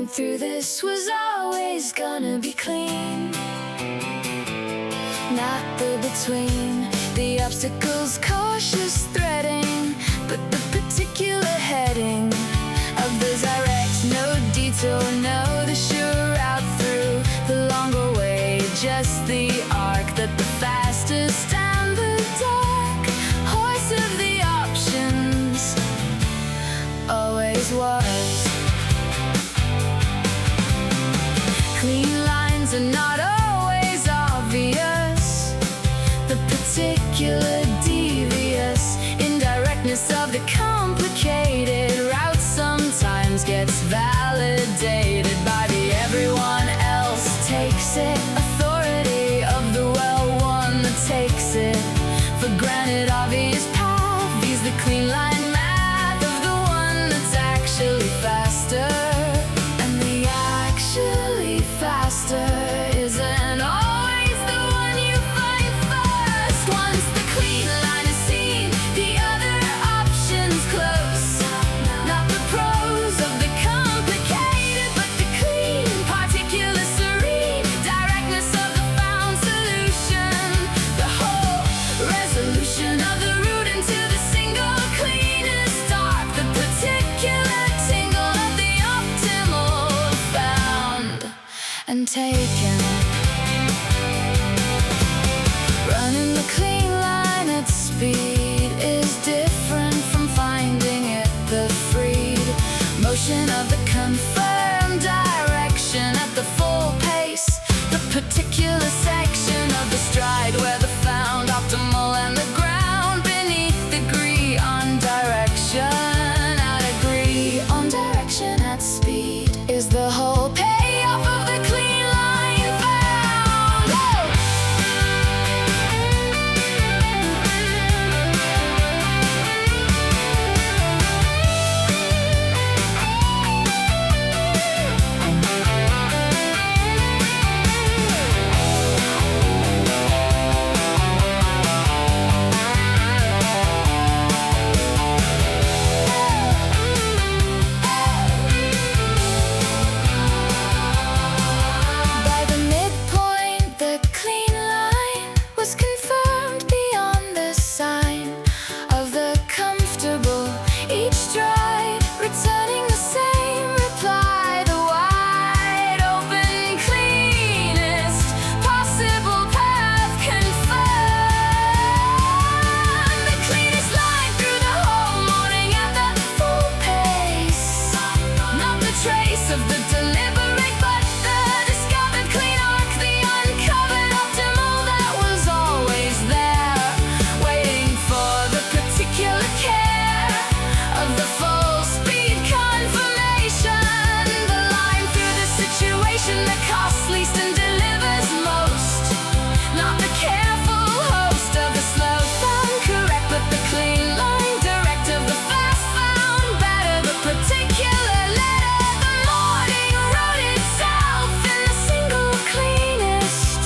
line through this was always gonna be clean. Not the between, the obstacles cautious threading, but the particular heading of the direct, no detour, no the sure route through the longer way, just the arc that the fastest and the dark horse of the options always was. Clean lines are not always obvious, the particular devious indirectness of the complicated route sometimes gets validated by the everyone else takes it authority of the well one that takes it for granted obvious path is the clean line math of the one that's actually faster, and the actually faster isn't always the one you find first. Once the clean line is seen, the other options close. Not the pros of the complicated, but the clean, particular, serene directness of the found solution. The whole resolution of the route into the single cleanest arc, the particular tingle of the optimal found and taken. Running the clean line at speed is different from finding it the freed motion of the confirmed direction at the full pace, the particular section of the stride where the found optimal and the ground beneath agree on direction at agree on direction at speed is the whole payoff of the clean line found. Whoa! By the midpoint, the clean line was confirmed beyond the sign of the comfortable. Each stride returning the same reply, the wide open, cleanest possible path confirmed. The cleanest line through the whole morning at the full pace. Not the trace of the deliberate, but the discovered clean arc, the uncovered optimal that was always there, waiting for the particular care of the full speed confirmation. The line through the situation that costs least and delivers most. Not the careful host of the slow found correct, but the clean line direct of the fast found better, the particular letter, the morning road itself in the single cleanest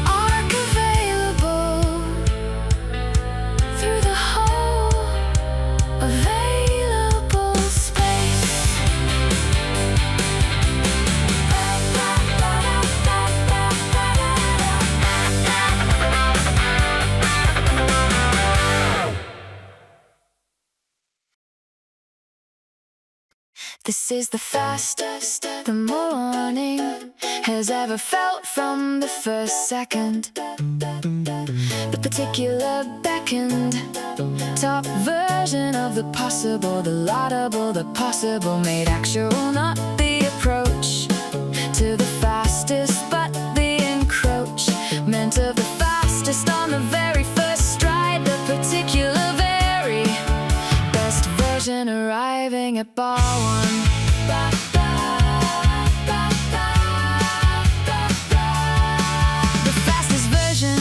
arc available through the whole available space. This is the fastest the morning has ever felt from the first second. The particular beckoned top version of the possible, the laudable, the possible made actual, not the approach to the fastest, but the encroachment of the fastest on the very first stride, the particular very best version arriving at bar one. The fastest version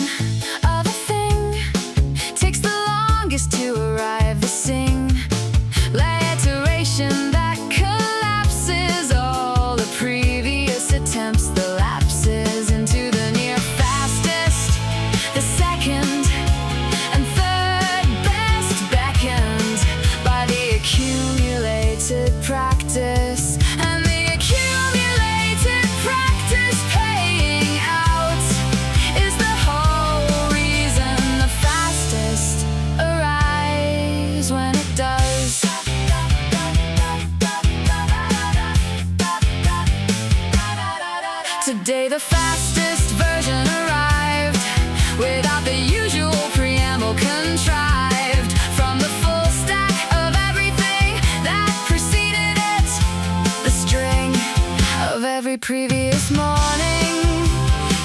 of a thing takes the longest to arrive. The iteration that collapses all the previous attempts, the lapses into the near fastest, the second and third best beckoned by the accumulated practice every previous morning,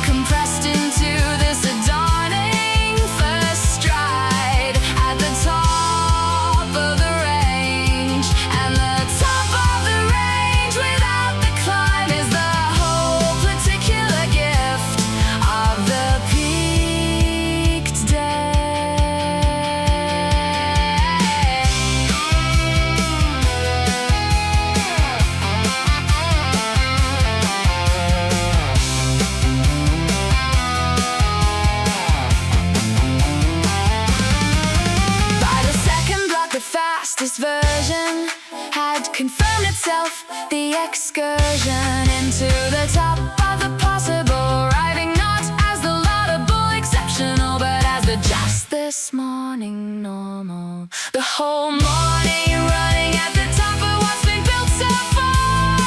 compressed into this adorning first stride at the top of the range. And the top of the range without the climb is the whole particular gift of the peaked day. Fastest version had confirmed itself, the excursion into the top of the possible, arriving not as the laudable exceptional, but as the just this morning normal. The whole morning running at the top of what's been built so far,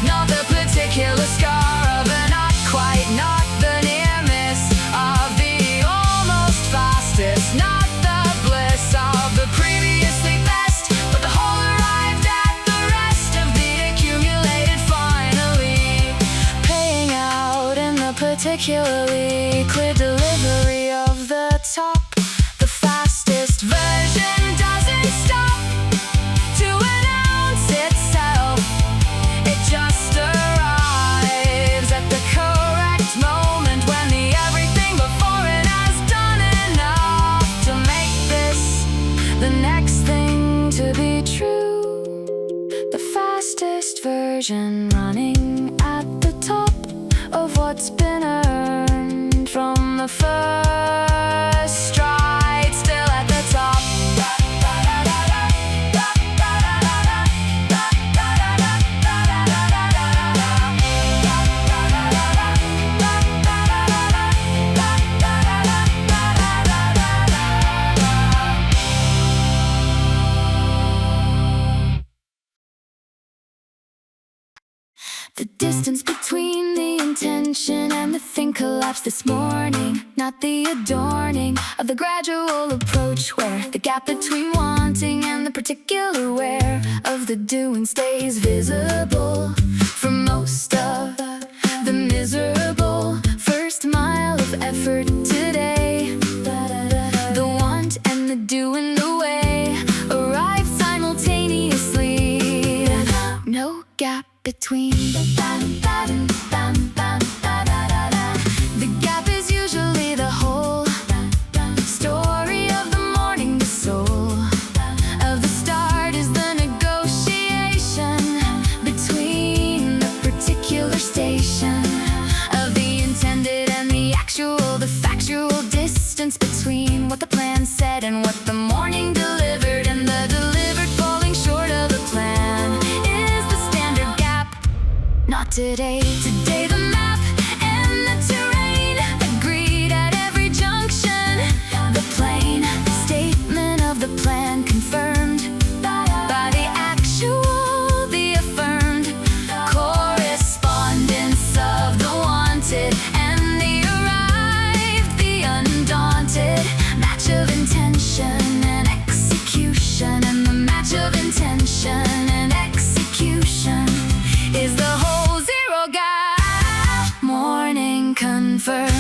not the particular scar of a not quite, not the near miss of the almost fastest, not the bliss of the previously best, but the whole arrived at the rest of the accumulated finally, paying out in the particularly clear delivery of the top. The fastest version doesn't stop to announce itself, it just arrives at the correct moment when the everything before it has done enough to make this the next thing to be true. The fastest version running at the top of what's been earned from the first stride, still at the top. The distance between the intention and the thing collapsed this morning, not the adorning of the gradual approach, where the gap between wanting and the particular where of the doing stays visible for most of the miserable first mile of effort today. The want and the doing the way arrive simultaneously, no gap between. The gap is usually the whole story of the morning. The soul of the start is the negotiation between the particular station of the intended and the actual, the factual distance between what the plan said and what the morning delivered, and the delivered falling short of the plan is the standard gap. Not today, today the map and the terrain agreed at every junction. The plain statement of the plan confirmed by the actual, the affirmed correspondence of the wanted and the arrived, the undaunted match of intention and execution, and the match of intention and execution is the whole zero gap morning confirmed.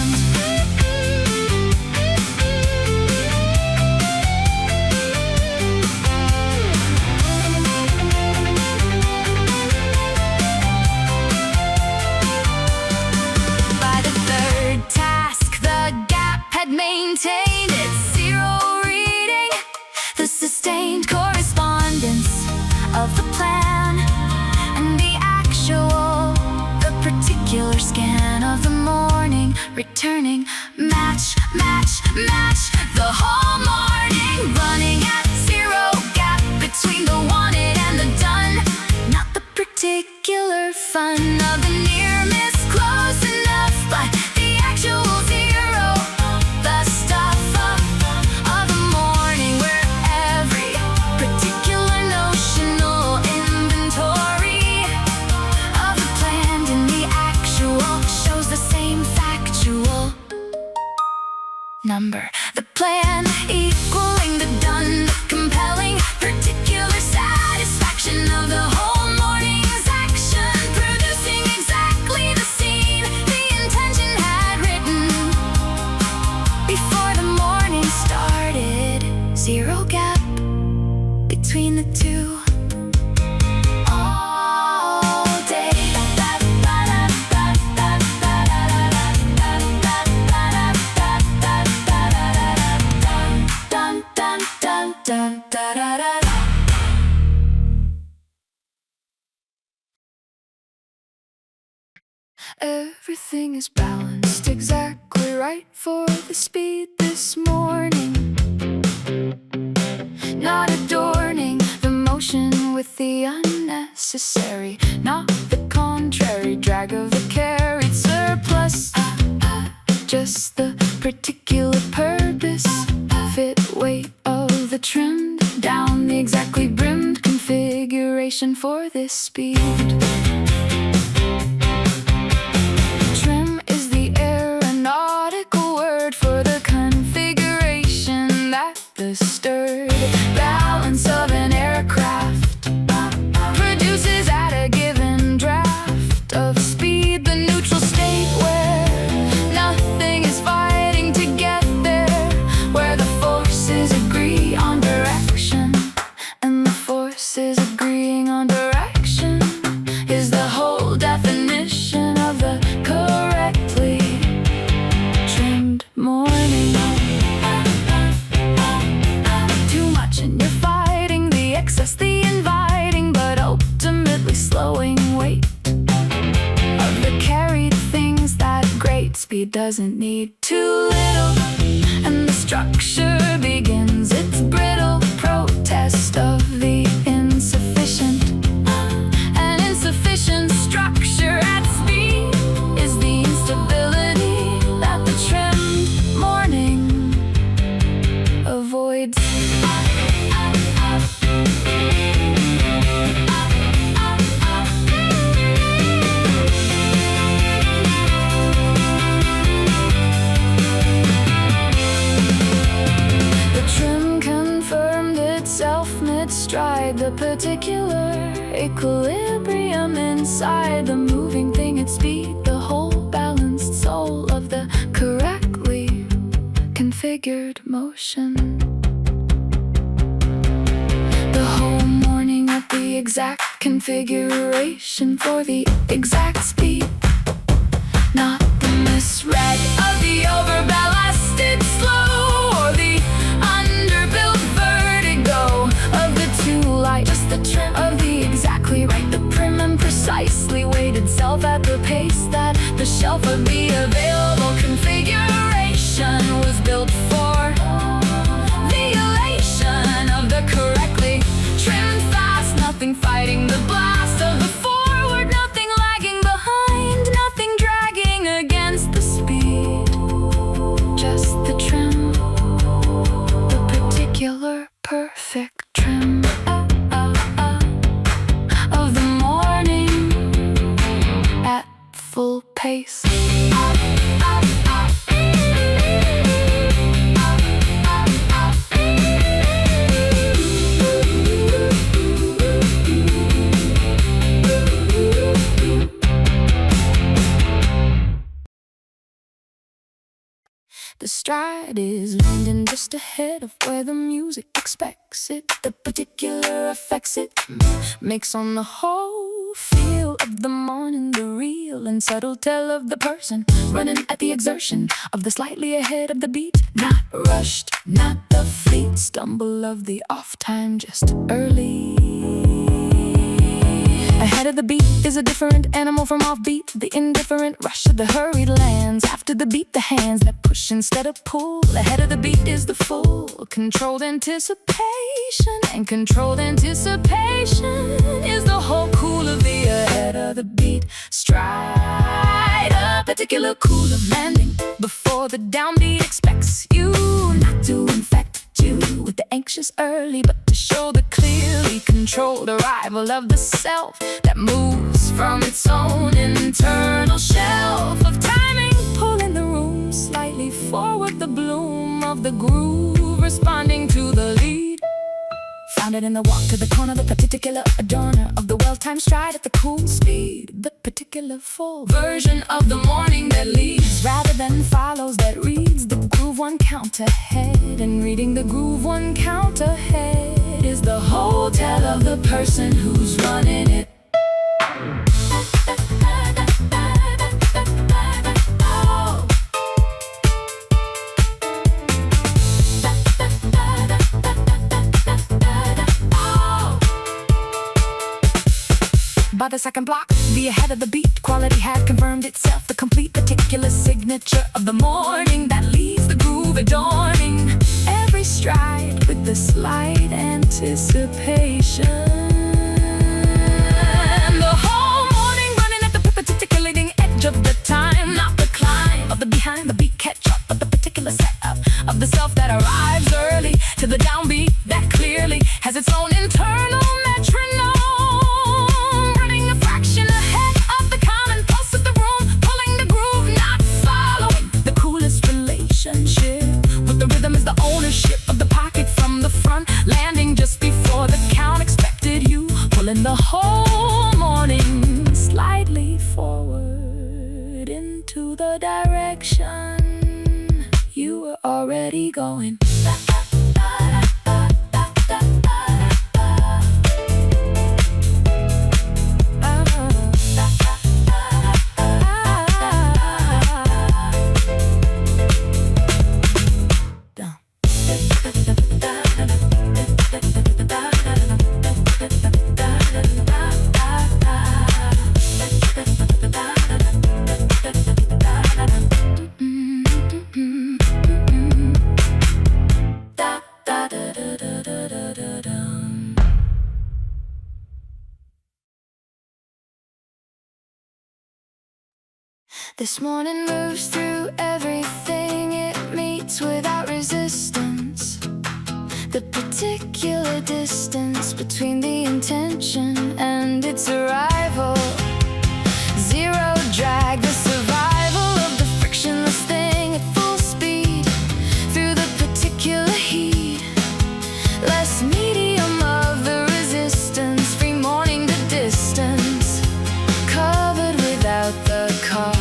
By the third task, the gap had maintained its zero reading, the sustained correspondence of the plan and the actual, the particular scan of the morning returning match, match, match. The whole morning running at zero gap between the wanted and the done, not the particular fun of the near miss close enough, but the actual zero, the stuff of the morning where every particular notional inventory of the planned and the actual shows the same factual number. The plan equaling the done, the compelling particular satisfaction of the whole morning's action, producing exactly Everything is balanced exactly right for the speed this morning. Not adorning the motion with the unnecessary, not the contrary drag of the carried surplus. Just the particular purpose, fit weight of the trimmed down, the exactly brimmed configuration for this speed. Trim is the aeronautical word for the configuration that the stirred balance of an aircraft produces at a given draft of speed, the neutral state where nothing is fighting to get there, where the forces agree on direction, and the forces agreeing on direction is the whole definition of the correctly trimmed morning. Too much and you're fighting the excess, the inviting, but ultimately slowing weight of the carried things that great speed doesn't need too little, and the structure begins its brittle protest of the insufficient. An insufficient structure at speed is the instability that the trimmed morning avoids. Mid-stride, the particular equilibrium inside the moving thing at speed, the whole balanced soul of the correctly configured motion. The whole morning at the exact configuration for the exact speed, not the misread of the overballasted slow or the underbuilt vertigo of the too light, just the trim of the exactly right, the prim and precisely weighed itself at the pace that the shelf of the available configuration was built for. The elation of the correctly trimmed fast, nothing fighting the blast of the forward, nothing lagging behind, nothing dragging against the speed, just the trim, the particular perfect trim of the morning at full pace. The stride is landing just ahead of where the music expects it. The particular affects it, makes on the whole feel of the morning the real and subtle tell of the person running at the exertion of the slightly ahead of the beat. Not rushed, not the fleet stumble of the off time, just early. Ahead of the beat is a different animal from offbeat. The indifferent rush of the hurried lands. After the beat, the hands that push instead of pull. Ahead of the beat is the full controlled anticipation. And controlled anticipation is the whole cool of the ahead of the beat stride. A particular cool of landing before the downbeat expects you not to infect you with the anxious early, but to show the clearly controlled arrival of the self that moves from its own internal shelf of timing, pulling the room slightly forward, the bloom of the groove responding to the lead. Found it in the walk to the corner, the particular adorner of the well-timed stride at the cool speed. The particular full version of the morning that leads rather than follows, that reads the groove one count ahead. And reading the groove one count ahead is the whole tell of the person who's running it. by the second block. The ahead of the beat, quality had confirmed itself. The complete meticulous signature of the morning that leaves the groove adorning every stride with the slight anticipation. The whole morning running at the particular edge of the time, not the climb of the behind the beat catch up, but the particular setup of the self that arrives early to the downbeat that clearly has its own internal metronome, running a fraction ahead of the common pulse of the room, pulling the groove, not following the coolest relationship with the rhythm is the ownership of the pocket from the front, landing just before the count expected you, pulling the whole morning slightly forward into the direction you were already going. This morning moves through everything it meets without resistance. The particular distance between the intention and its arrival. Zero drag, the survival of the frictionless thing at full speed through the particular heat. Less medium of the resistance, free morning to distance, covered without the cost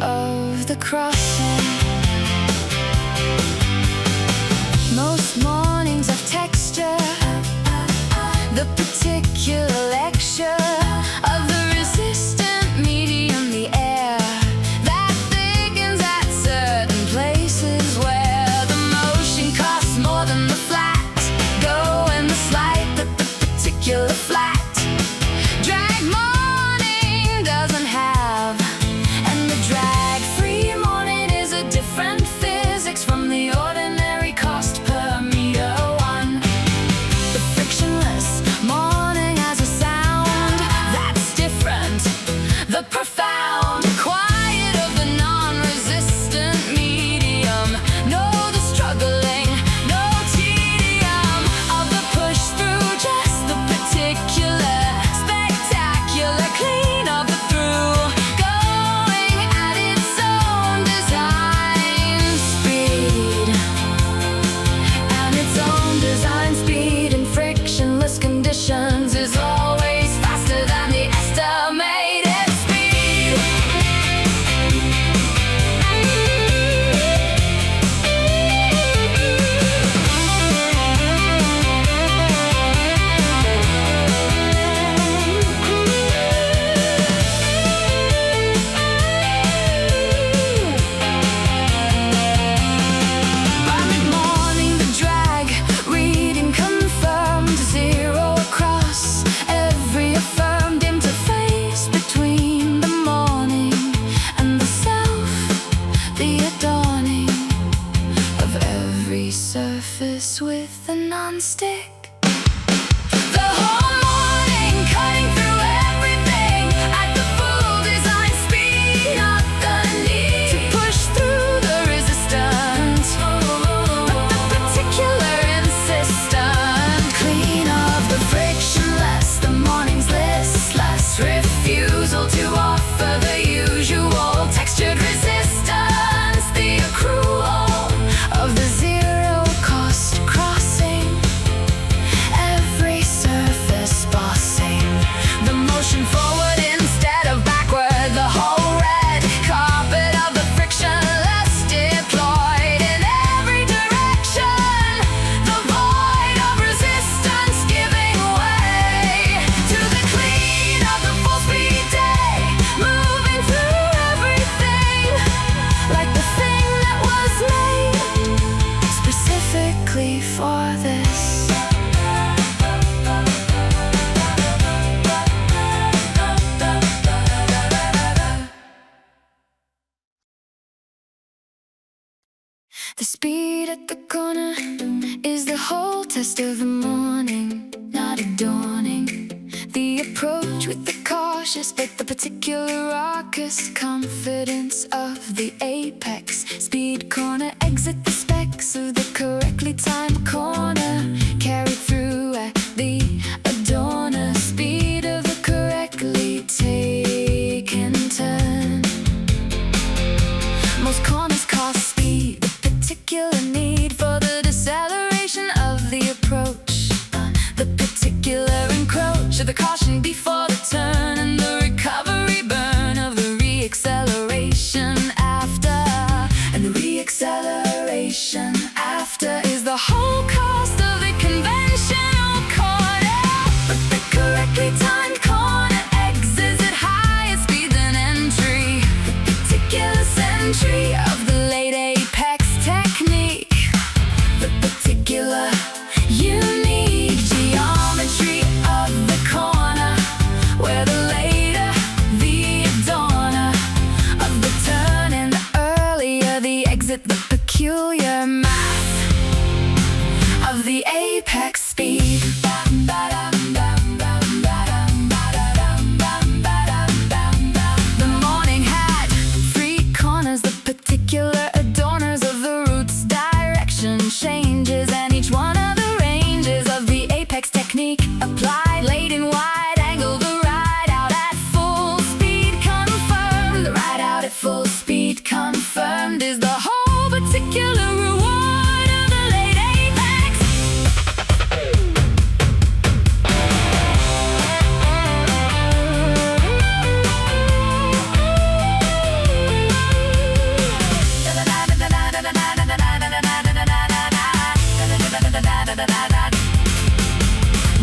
of the crossing. Most mornings have texture, the particular lecture The speed at the corner is the whole test of the morning, not a dawning. The approach with the cautious but the particular raucous confidence of the apex. Speed corner, exit the specs of the correctly timed corner, carried through at the adorner. Speed of the correctly taken turn. Most corners cost speed, the particular need for the deceleration of the approach, the particular encroach of the caution before the turn, and the recovery burn of the re-acceleration after. And the re-acceleration after is the whole cost of the conventional corner. But the correctly timed corner exits at higher speed than entry, the particular century of the late apex technique, the particular unique geometry of the corner, where the later the adorner of the turn and the earlier the exit, the peculiar math of the apex speed. The morning had 3 corners, the particular adorners of the route's direction changes, and each one of the ranges of the apex technique applied. Late and wide angle, the ride out at full speed confirmed. The ride out at full speed confirmed is the whole particular reward of the late apex.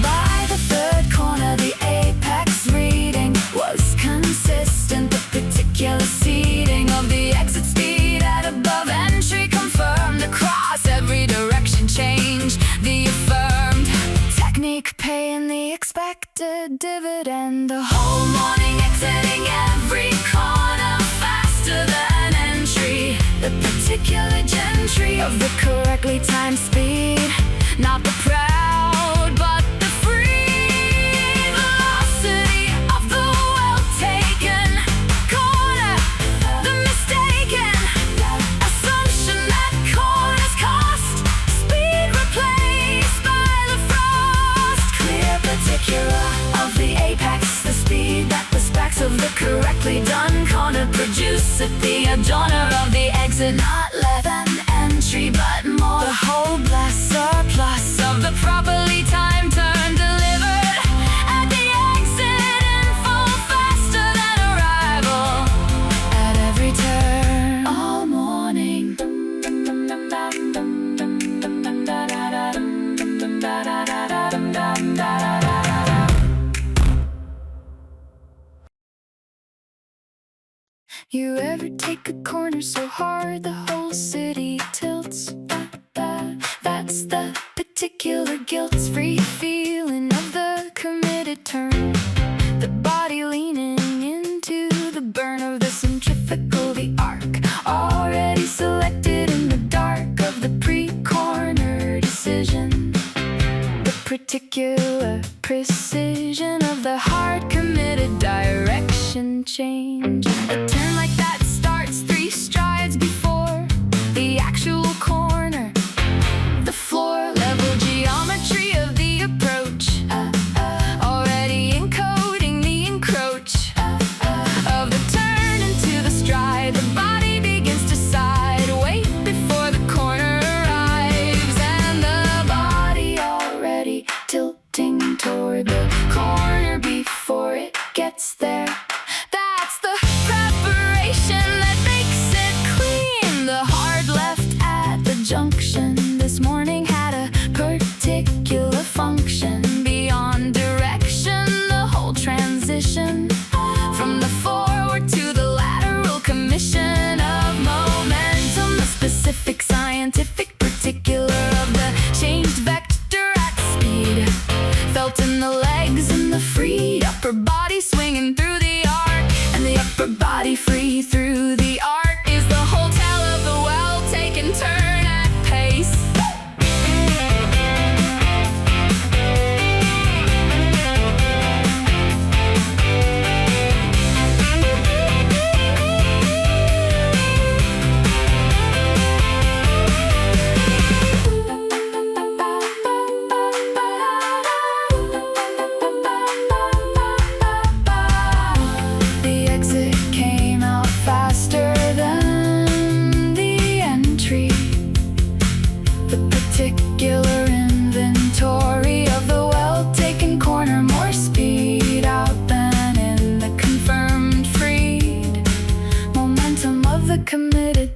By the 3rd corner, the apex reading was consistent. The particular seating of the exit speed at above entry confirmed across every direction change. The affirmed technique paying the expected dividend. The whole morning exiting every corner faster than entry. The particular gentry of the correctly timed speed, not the proud but the free velocity of the well-taken corner. The mistaken assumption that corners cost speed replaced by the frost. Clear particular of the apex, the speed that the specs of the correctly done corner produce at the adorner of the exit. Not less than entry but more, the whole blast surplus of the properly timed turn delivered at the exit in full faster than arrival at every turn. All morning you ever take a corner so hard the whole city tilts? That's the particular guilt-free feeling of the committed turn. The body leaning into the burn of the centrifugal, the arc already selected in the dark of the pre-corner decision. The particular precision of the hard committed direction change. A turn like that starts 3 strides before the actual corner. The floor level geometry of the approach, already encoding the encroach of the turn into the stride. The body begins to side wait before the corner arrives, and the body already tilting toward the corner before it gets there. That's the preparation that makes it clean. The hard left at the junction this morning had a particular function beyond direction. The whole transition from the forward to the lateral commission of momentum, the specific scientific particular of the changed vector at speed, felt in the legs and the freed upper body swinging through the arc, and the upper body free through the arc is the whole tale of the well-taken turn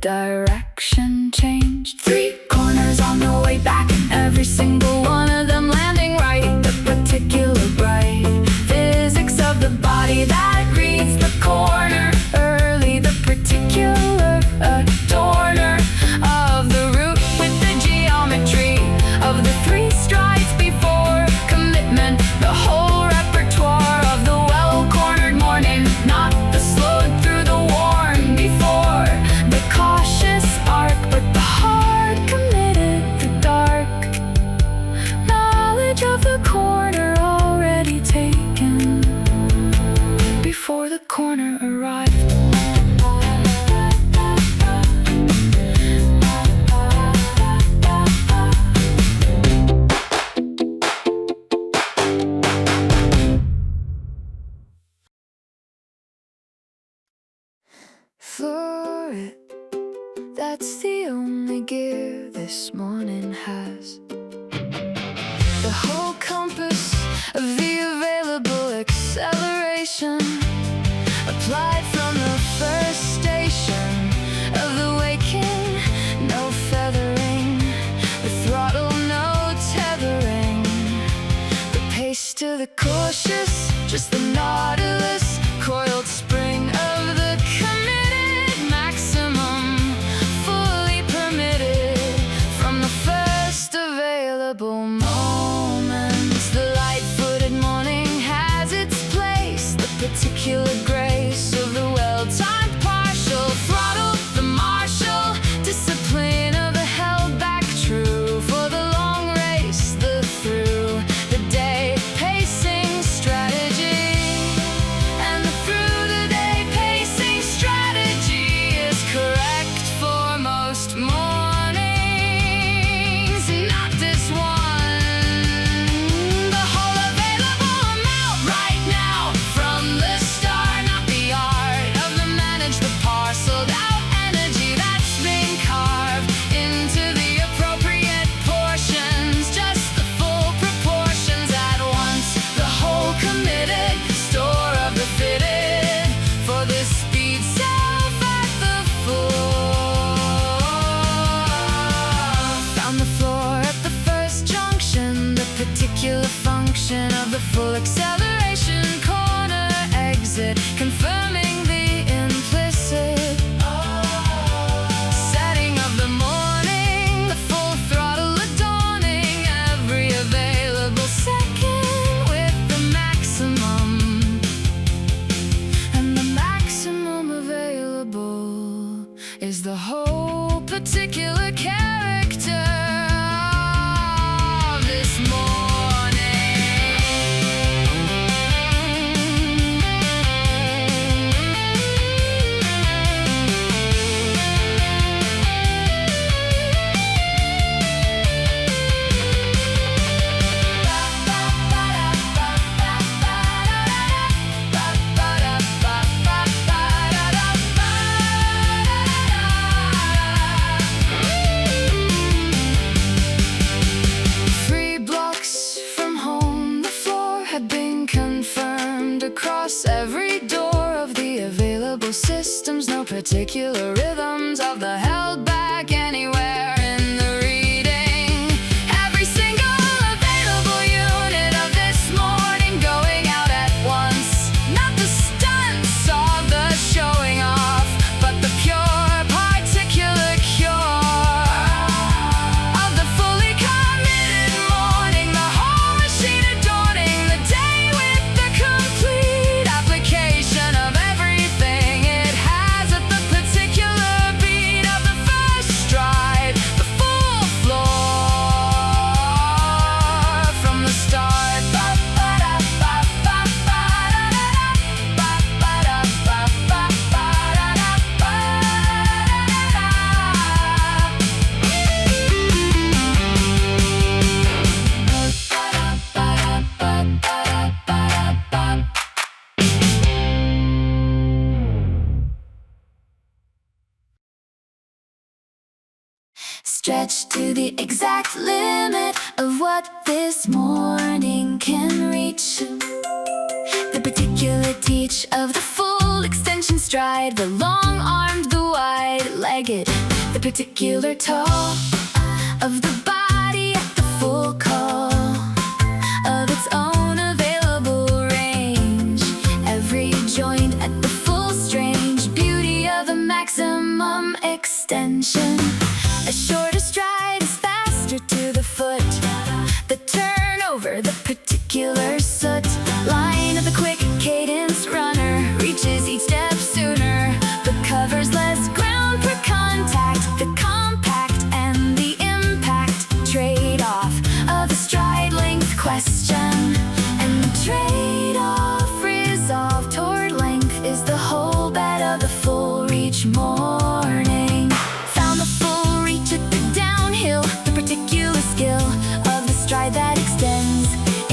direction changed. Three corners on the way back, and every single one of them landing right. The particular bright physics of the body that reads the corner early. The particular adorner of the route with the geometry of the three strides before commitment. The whole repertoire of the well-cornered morning, not the slowed through the worn before. The cautious arc, but the hard committed, the dark knowledge of the corner already taken before the corner arrived. For it, that's the only gear this morning has. The whole compass of the available acceleration applied from the first station of the waking. No feathering, the throttle no tethering. The pace to the cautious, just the nautilus coiled spring of the committed maximum, fully permitted from the first available moments. The light-footed morning has its place, the particular grace of the well-timed partial throttle, the martial discipline of the held-back true for the long race, the through the day pacing strategy. And the through the day pacing strategy is correct for most mornings, not this one. The whole available amount right now from the start, not the art of the manage, the parceled out energy that's been carved into the appropriate portions, just the full proportions at once. The whole committed store of the fitted for the speed self at the floor. Found the floor at the first junction, the particular function of the full acceleration corner exit, confirming the implicit setting of the morning, the full throttle adorning every available second with the maximum. And the maximum available is the whole particular character of this morning. Three blocks from home, the floor had been confirmed across every door of the available systems. No particular rhythms of the held back anywhere in the reading. Every single available unit of this morning going out at once. Not the stunts of the showing off, but the pure particular cure of the fully committed morning. The whole machine adorning the day with the complete application of everything it has at the particular beat of the first stride. The full floor from the start. Stretched to the exact limit of what this morning can reach. The particular teach of the full extension stride, the long-armed, the wide-legged hit the particular toe of the body at the full call of its own available range. Every joint at the full strange beauty of the maximum extension. A shorter stride is faster to the foot. The turnover, the particular soot line of the quick cadence runner reaches each step sooner, but covers less ground per contact. The compact and the impact trade-off of the stride length question, and the trade-off resolved toward length is the whole bed of the full reach morning. Found the full reach at the downhill, the particular skill of the stride that extends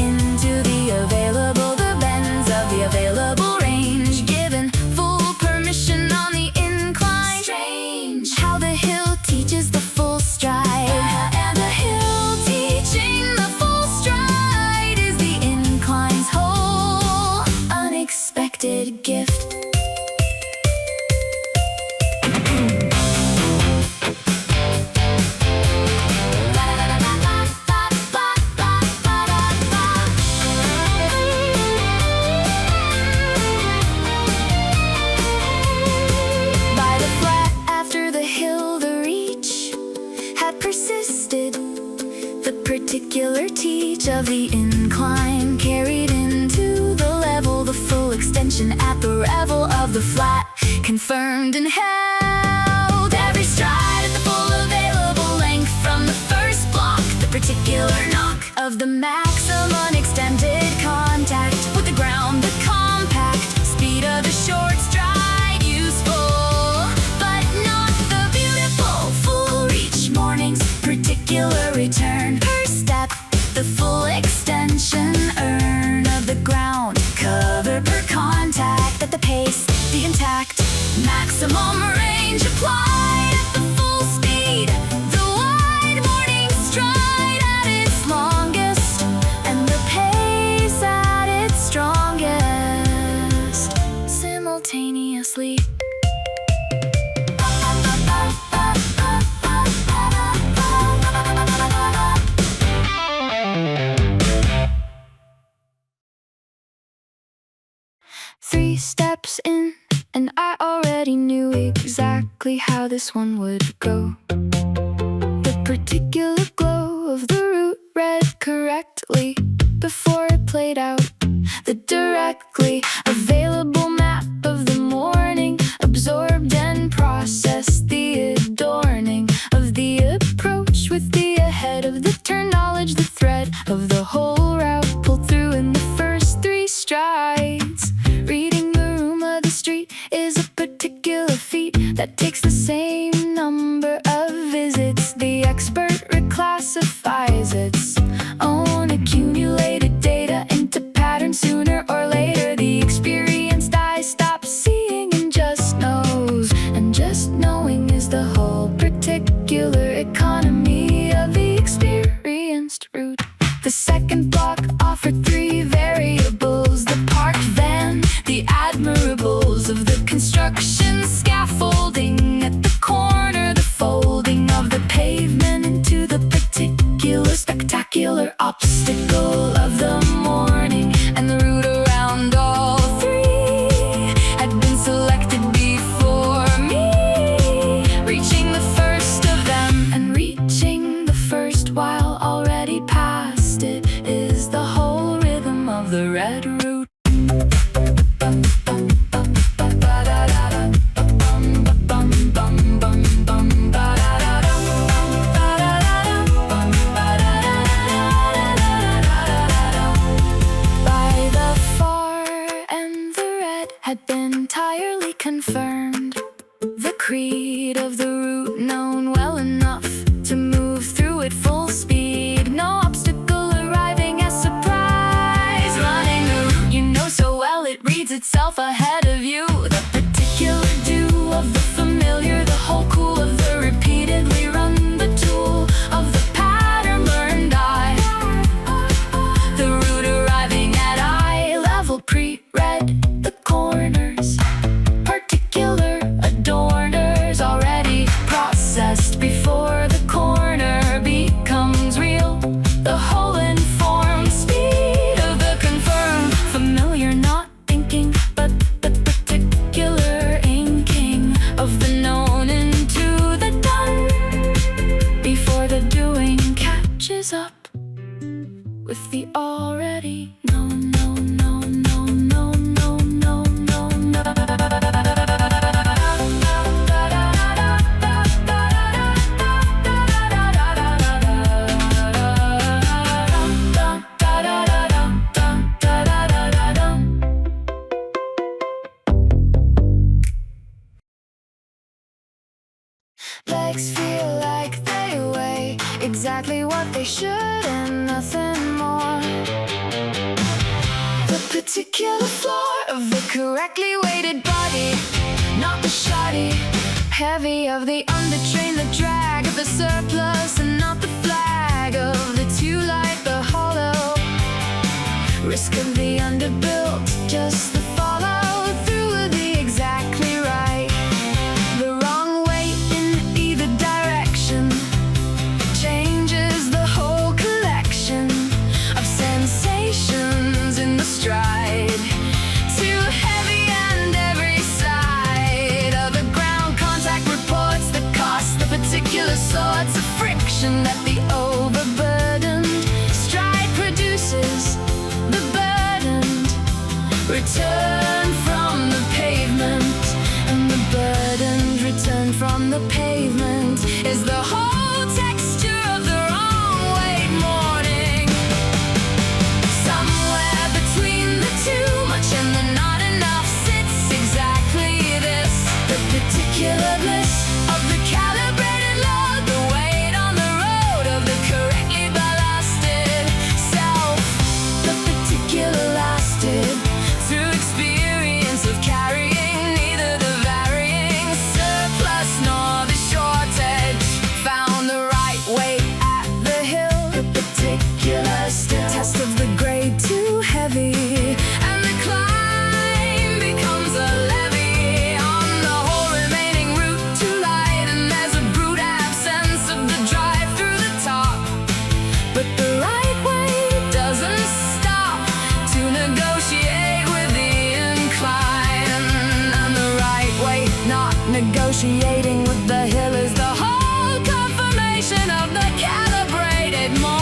into the available, the bends of the available range, given full permission on the incline. Strange how the hill teaches the full stride, and the hill teaching the full stride is the incline's whole unexpected gift. Persisted the particular teach of the incline, carried into the level the full extension at the revel of the flat, confirmed and held every stride at the full available length from the first block, the particular knock of the maximum extended contact with the ground, the compact speed of the short stride, useful but not the beautiful full reach morning's particular return per step, the full extension earn of the ground cover per contact at the pace, the intact maximum range applied at the full speed, the wide morning stride at its longest, and the pace at its strongest simultaneously. Three steps in, and I already knew exactly how this one would go. The particular glow of the root read correctly before it played out. The directly available map of the morning absorbed and processed the adorning of the approach with the ahead of the turn knowledge, the thread of the whole route pulled through in the first three strides. Reading the room of the street is a particular feat that takes the same number of visits. The expert reclassifies its own accumulated data into patterns. Sooner or later the experienced eye stops seeing and just knows, and just knowing is the whole particular economy of the experienced route. The second block offered three variables: the parked van, the admirables of the construction scaffolding at the corner, the folding of the pavement into the particular spectacular obstacle of the morning, and the route around all three had been selected before me. Reaching the first of them, and reaching the first while already past it, is the whole rhythm of the red route. Had been entirely confirmed, the creed of the route known well enough to move through it full speed. No obstacle arriving as surprise. Running the route you know so well, it reads itself ahead of you. The particular do of the familiar, the whole cool of the repeatedly run, the tool of the pattern learned eye. The route arriving at eye level pre-read. Corners, particular adorners already what they should and nothing more. The particular floor of the correctly weighted body, not the shoddy, heavy of the undertrain, the drag of the surplus, and not the flag of the too light, the hollow risk of the underbuilt, just the follow through of the exactly right. The wrong weight in either direction changes the whole collection of sensations in the stride. Too heavy and every side of the ground contact reports the cost, the particular sorts of friction that the overburdened stride produces. The burdened return from the pavement, and the burdened return from the pavement is the whole texture of the wrong weight morning. Somewhere between the too much and the not enough sits exactly this, the particular bliss of the calibrated load, the weight on the road of the correctly ballasted self. The particular lasted through experience of carrying neither the varying surplus nor the shortage. Found the right weight at the hill, the particular still test of the grade too heavy, and the climb becomes a levy on the whole remaining route too light, and there's a brute absence of the drive through the top. But the right way doesn't stop to negotiate with the incline, and the right way not negotiating with the hill is the whole confirmation of the calibrated morning.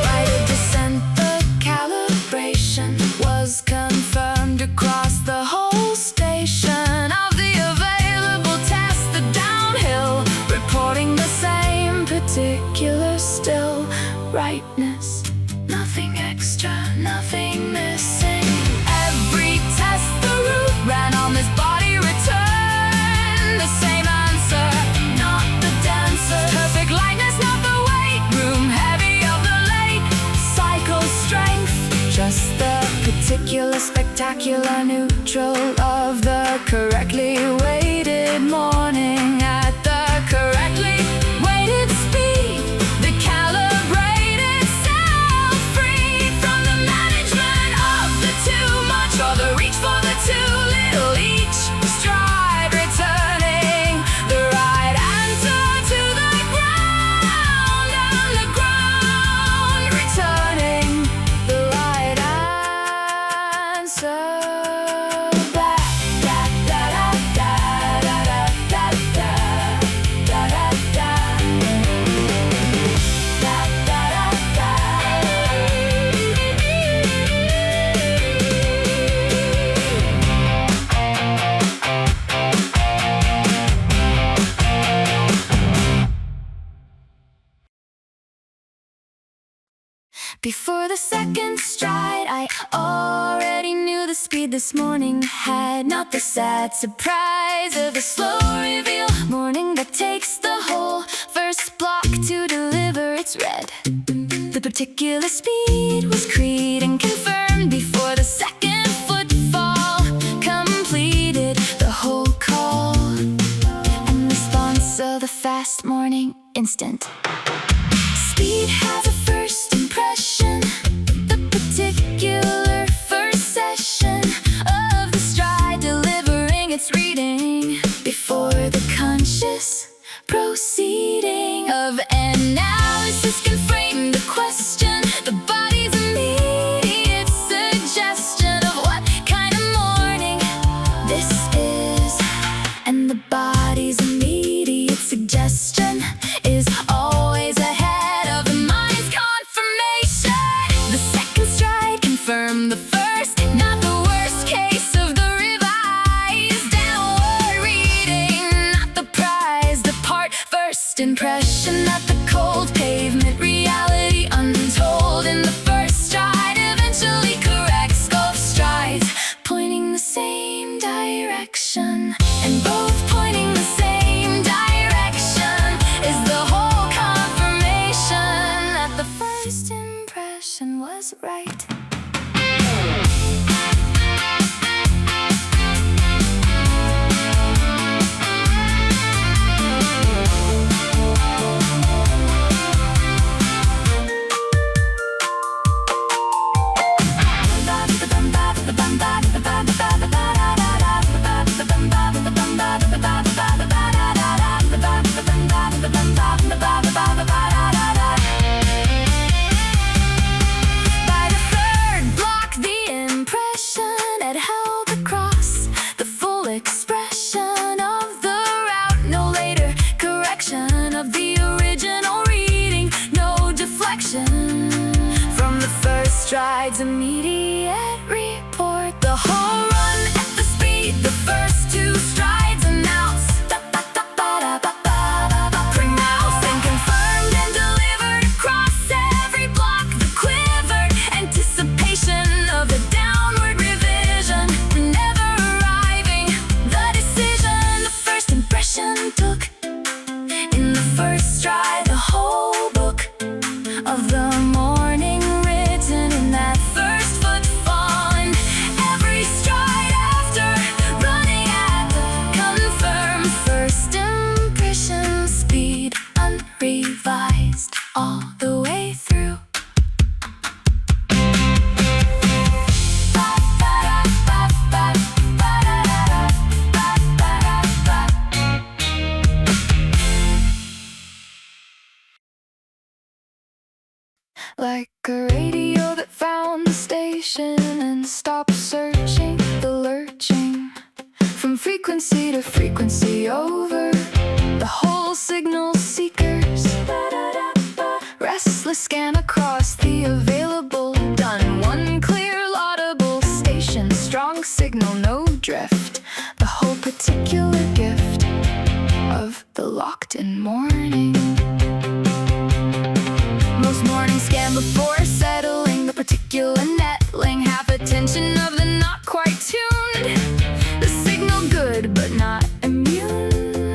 Right of descent, the calibration was confirmed across the whole station of the available test, the downhill reporting the same particular still rightness, nothing extra, nothing missing. Every test the route ran on this body returned the same answer, not the dancer. Perfect lightness, not the weight room, heavy of the late cycle strength, just the particular spectacular neutral of the correctly weighted morning at the correctly weighted speed. The calibrated self freed from the management of the too much or the reach for the too little each stride returning the right answer to the ground, and the ground returning the right answer back. Da da da da da da da da da da da. Da da da da. Before the second stride, I already knew the speed this morning had, not the sad surprise of the slow reveal morning that takes the whole first block to deliver its red. The particular speed was creed and confirmed before the second footfall completed the whole call and response of the fast morning instant. Speed has a first impression, the particular first session of the stride delivering its reading before the conscious proceeding of analysis can frame the question, the body's immediate suggestion of what kind of morning this is, and the body's immediate suggestion is always ahead of the mind's was right. Strides, immediate report. The whole run at the speed. The first two strides announced. Pronounced and confirmed and delivered across every block. The quivered anticipation of a downward revision, never arriving. The decision, the first impression took. In the first stride, the whole book of the morning written in that first foot fallen. Every stride after running at the confirmed first impression speed, unrevised all the way through. Like a radio that found the station and stopped searching, the lurching from frequency to frequency over the whole signal seekers. Restless scan across the available, done one clear laudable station, strong signal, no drift, the whole particular gift of the locked-in morning. Most mornings scan before settling, the particular nettling, half attention of the not quite tuned. The signal good but not immune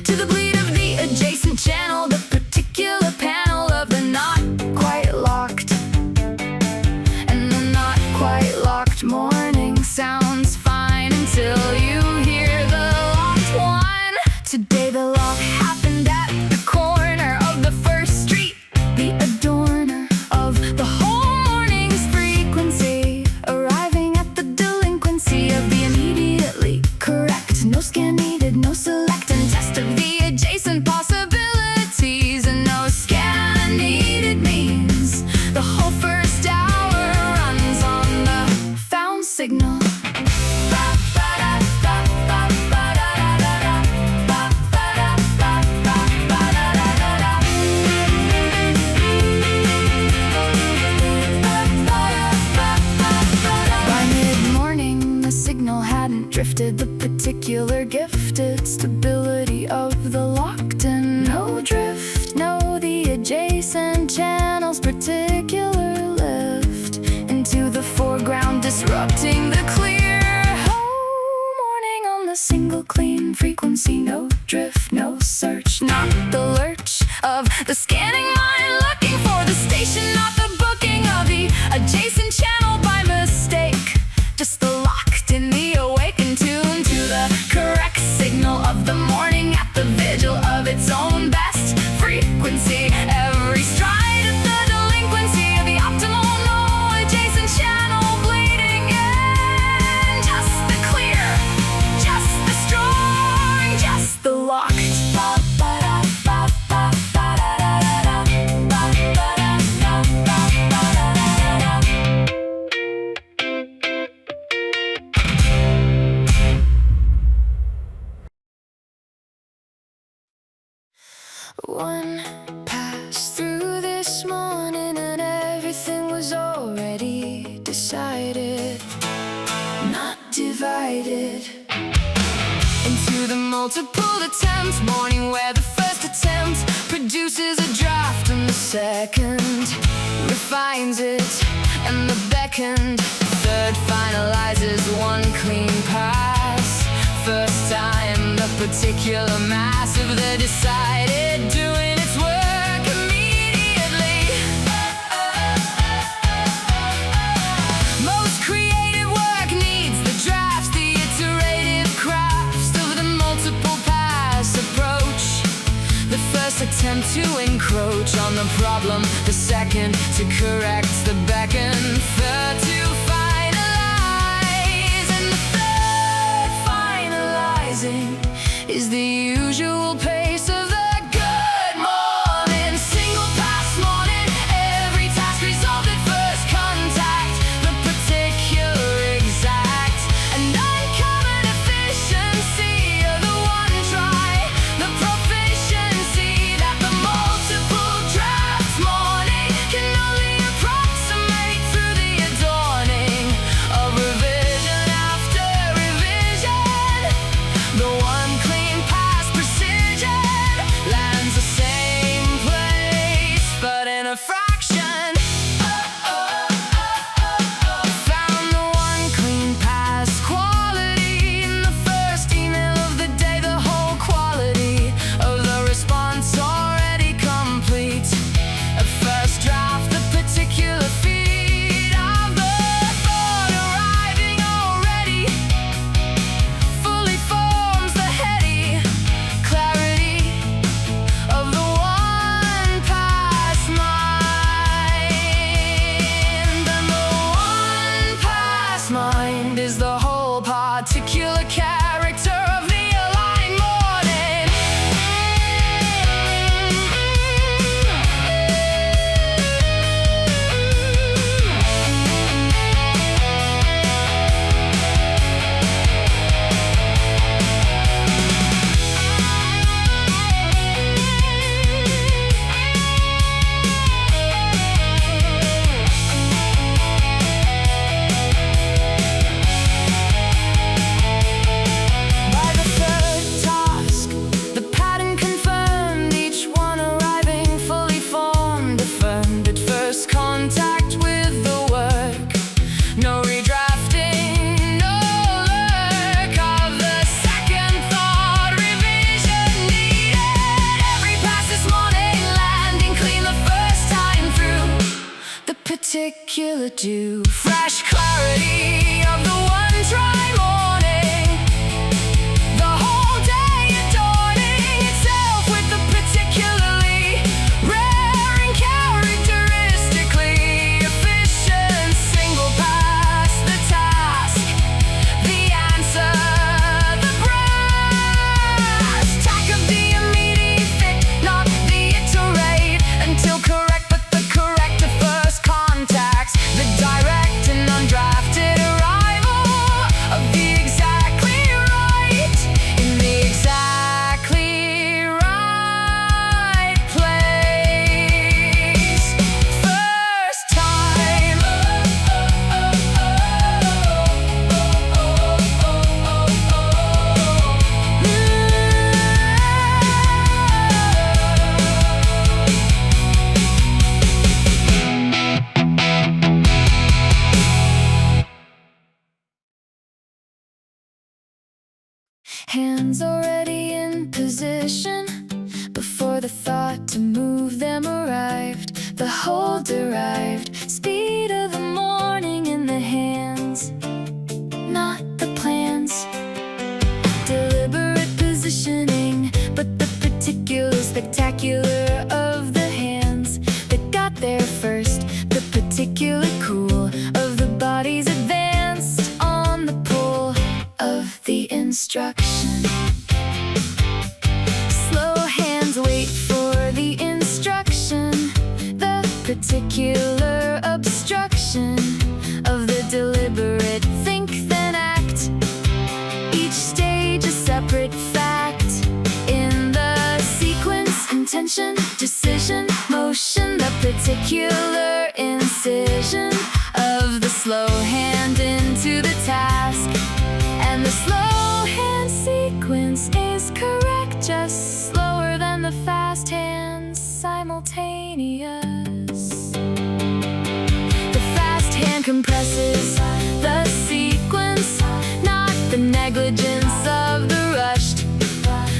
to the bleed of the adjacent channel, the particular panel of the not quite locked. And the not quite locked morning sounds fine until you hear the locked one. Today the lock happened at the corner of the first street, the adorner of the whole morning's frequency, arriving at the delinquency of the immediately correct. No scan needed, no select and test of the adjacent possibilities, and no scan needed means the whole first hour runs on the found signal. Drifted the particular gifted stability of the locked-in. No drift, no the adjacent channel's particular lift into the foreground, disrupting the clear whole morning on the single clean frequency. No drift, no search, not the lurch of the scanning mind looking for the station, not the booking of the adjacent channel by mistake. Just the locked in the awakened tune to the correct signal of the morning at the vigil of its own best frequency. Every stride of the delinquency of the optimal, no adjacent channel bleeding in. Just the clear, just the strong, just the locked. One passed through this morning and everything was already decided, not divided into the multiple attempts. Morning where the first attempt produces a draft and the second refines it, and the beckoned third finalizes one clean pass. First time the particular mass of the decided doing its work immediately. to encroach on the problem, the second to correct the beckon, third to finalize, and the third finalizing is the usual pace of the good morning. Single pass morning, every task resolved at first contact, the particular exact and uncommon efficiency of the one try, the proficiency that the multiple drafts morning can only approximate through the adorning of revision after revision. The one clean pass precision lands the same place, but in a fraction. Found the one clean pass quality in the first email of the day, the whole quality of the response already complete. At first draft, the particular feed of the thought arriving already fully forms the heady clarity of the one pass mind. And the one pass mind is the whole particular character of the aligned morning. By the third task, the pattern confirmed, each one arriving fully formed, affirmed at first contact with the work. No redrafting, no lurk of the second thought revision needed. Every pass this morning landing clean the first time through. The particular due, fresh clarity of the one try morning. The whole day adorning itself with the particularly rare and characteristically efficient single pass, the task, the answer, the brass tack of the immediate fit, not the iterate until correct, but the correct at first contacts, the direct and undrafted arrival of the exactly right in the exactly right place. First time. Hands already in position before the thought to move them arrived. The whole derived speed of the morning in the hands, not the plans. Deliberate positioning, but the particular spectacular of the hands that got there first. The particular cool of the bodies advanced on the pull of the instruction. Slow hands wait for the instruction. The particular obstruction of the deliberate think then act. Each stage a separate fact in the sequence, intention, decision, motion. The particular incision of the slow hand into the task, and the slow hand sequence is correct, just slower than the fast hand simultaneous. The fast hand compresses the sequence, not the negligence of the rushed,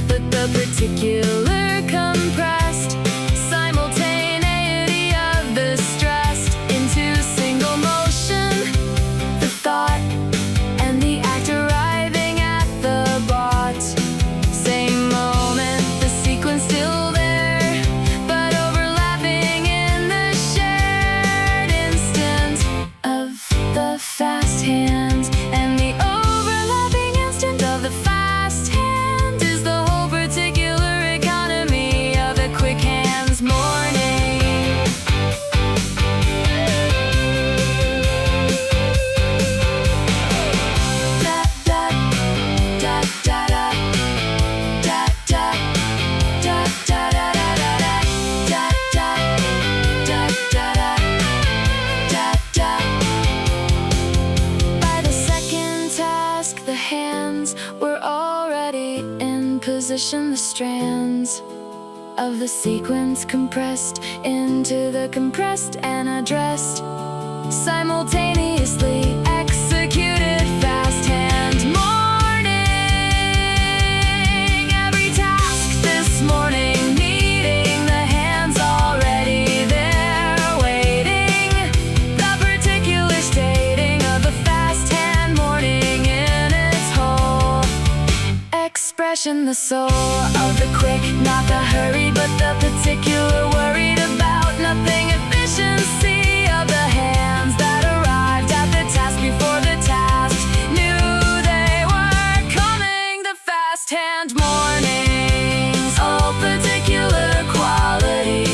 but the particular compressed simultaneity of the stressed into single motion. The thought and the act arriving at the bot, same moment, the sequence still there, position the strands of the sequence compressed into the compressed and addressed simultaneously, executed fast hand morning. Every task this morning needing the hands already there waiting. The particular stating of the fast hand morning in its whole expression, the soul of the quick, not the hurry, but the particular worried about nothing. Efficiency of the hands that arrived at the task before the task knew they were coming. The fast hand mornings, all particular quality,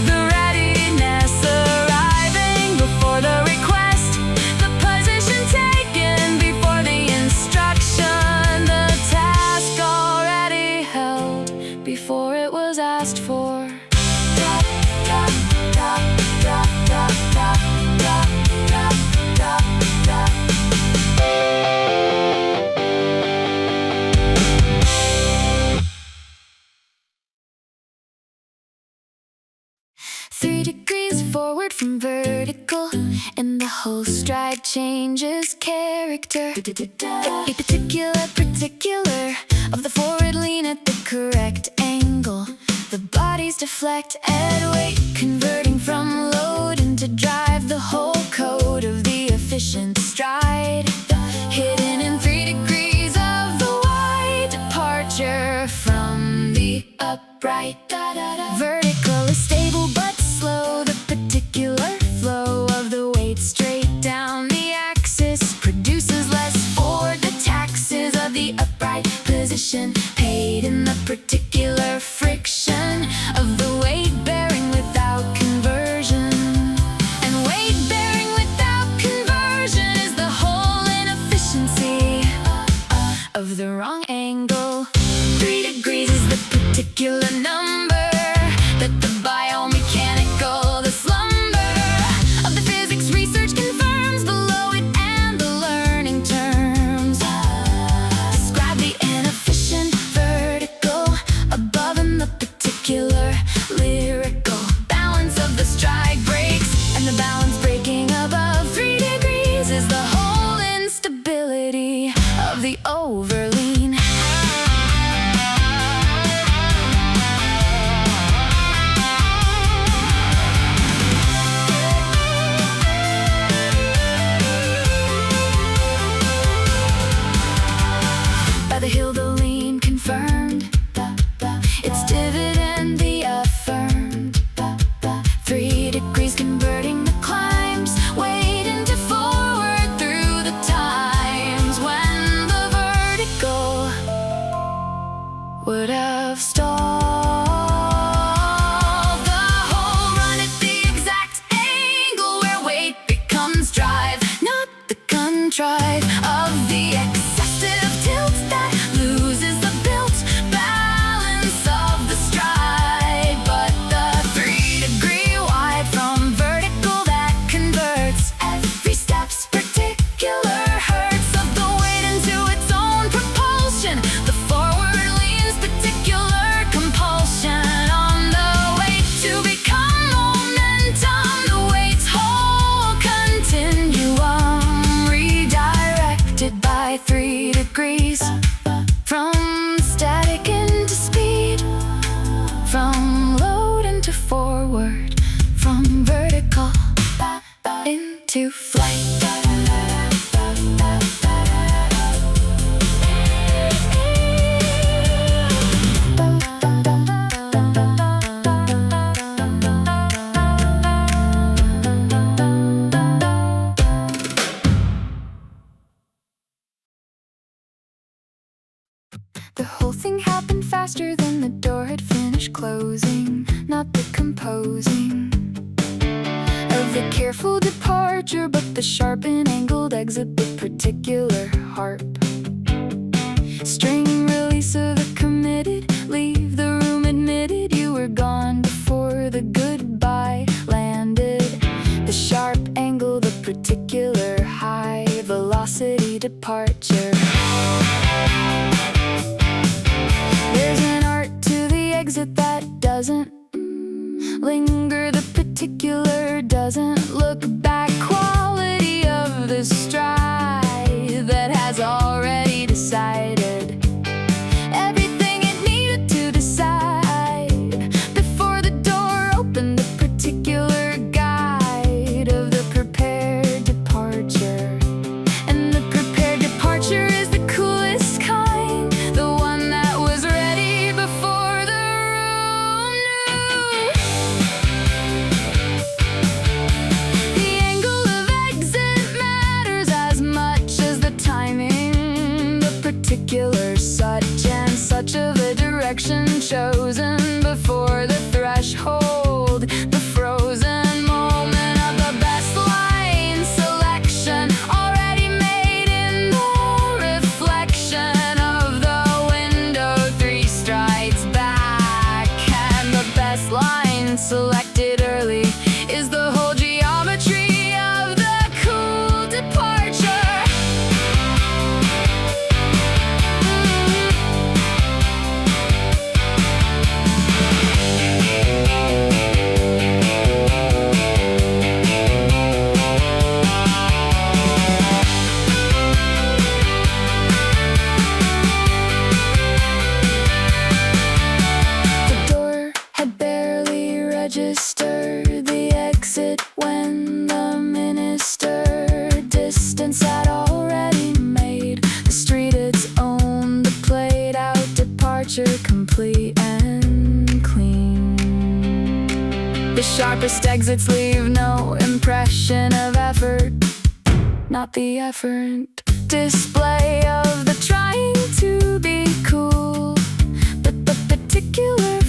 the readiness arriving before the request, the position taken before the instruction, the task already held before it was asked for. Forward from vertical, and the whole stride changes character. A particular of the forward lean at the correct angle. The bodies deflect and weight, converting from load into drive. The whole code of the efficient stride, hidden in 3 degrees of the wide departure from the upright. Vertical is stable but slow. The particular flow of the weight straight down the axis produces less for the taxes of the upright position, paid in the particular friction of the weight bearing without conversion. And weight bearing without conversion is the whole inefficiency of the wrong angle. 3 degrees is the particular number that the biomechanical, the slumber of the physics research confirms below it, and the learning terms describe the inefficient vertical above, and the particular lyrical balance of the stride breaks, and the balance breaking above 3 degrees is the whole instability of the overlean. The hill, the lean confirmed, its dividend the affirmed. 3 degrees converting the climbs, weight into forward through the times when the vertical would have stalled. The whole run at the exact angle where weight becomes drive, not the contrive of the excessive tilt that loses the built balance of the stride. But the 3 degree wide from vertical that converts every step's particular hertz of the weight into its own propulsion. The forward leans particular compulsion on the weight to become momentum. The weight's whole continuum redirected by 3 degrees from static into speed, from load into forward, from vertical into flight. The whole thing happened faster than the door had finished closing, not the composing of the careful departure, but the sharp and angled exit, the particular harp. String release of the committed, leave the room admitted, you were gone before the goodbye landed. The sharp angle, the particular high velocity departure. particular doesn't look back. Quality of the stride that has already decided everything it needed to decide before the door opened. The particular guide of the prepared departure, and the prepared departure is the coolest kind, the one that was ready before the room knew. The angle of exit matters as much as the timing, the particular such and such of a direction chosen before the threshold, the frozen moment of the best line selection already made in the reflection of the window 3 strides back. And the best line selected early is the whole geometry of the cool departure. The door had barely registered the exit when the minister distance had already made the street its own. The played out departure complete and clean. The sharpest exits leave no impression of effort, not the effort display of the trying to be cool, but the particular